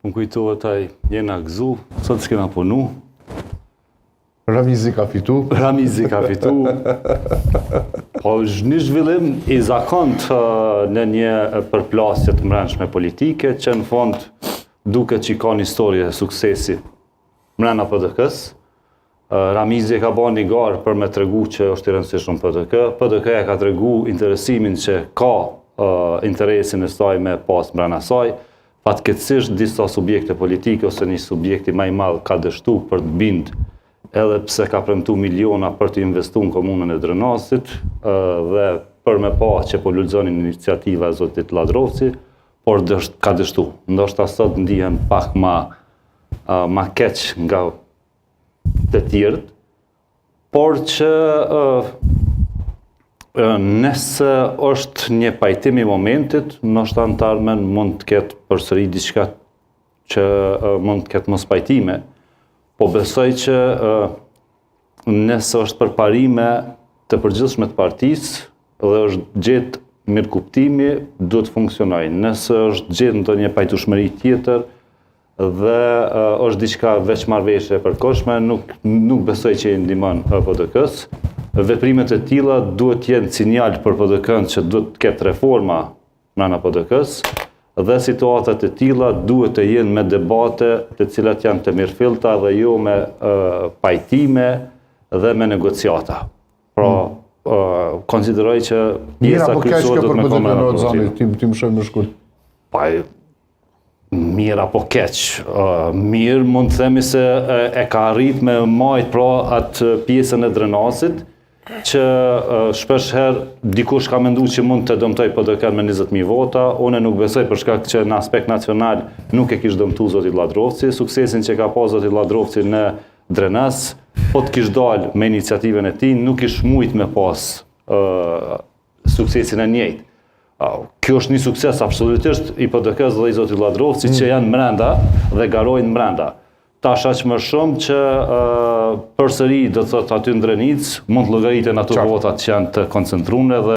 Më kujtohet ai jena gëzu, sot s'kena punu. Ramizi ka fitu. Ramizi ka fitu. Po një zhvillim i zakont në një përplasje të mbrëmshme politike, që në fond duket që ka një historie suksesi mbrëmja PDK-s. Ramizi ka bërë një garë për me tregu që është i rëndësishëm PDK. PDK e ka tregu interesimin që ka interesin e saj me pas mbrëmja saj. Fatkeqësisht disa subjekte politike ose një subjekti më i madh ka dështu për të bind, edhe pse ka premtu miliona për të investu në komunën e Drenasit dhe për me pa që po lulëzonin iniciativa e zotit Ladrovci, por ka dështu. Ndoshta sot ndihen pak ma keq nga të tjerët, por që nëse është një pajtim i momentit, ndoshta në të ardhmen mund të ketë përsëri diçka që mund të ketë mos pajtime, po besoj që nëse është përparime të përgjithshme të partisë dhe është gjetë mirë kuptimi, duhet të funksionojë. Nëse është gjetë ndonjë pajtueshmëri tjetër dhe është diçka veç marrëveshje e përkohshme, nuk besoj që i ndihmon PDK-s. Veprimet e tilla duhet të jenë sinjal për PDK-n që duhet të ketë reforma brenda PDK-s dhe situatat e tilla duhet të jenë me debate të cilat janë të mirëfillta dhe jo me pajtime dhe me negociata. Pra, konsideroj që pjesa kryesore duhet me komen në PDK. Ti më shoj më shkurt. Mirë apo keq. Mirë mund të themi se e ka arrit me majt pra atë pjesën e Drenasit, që shpesh herë dikush ka menduar që mund të dëmtoj PDK me 20.000 vota, unë nuk besoj për shkak që në aspekt nacional nuk e kishte dëmtuar zoti Ladrovci, suksesin që ka pas zoti Ladrovci në Drenas, po të kish dalë me iniciativën e tij, nuk kish mujt me pas suksesin e njëjtë. Kjo është një sukses absolutisht i PDK-s dhe i zotit Ladrovci që janë brenda dhe garojnë brenda. Tash aq më shumë që përsëri do të thotë aty në Drenicë mund të llogariten ato votat që janë të koncentruara dhe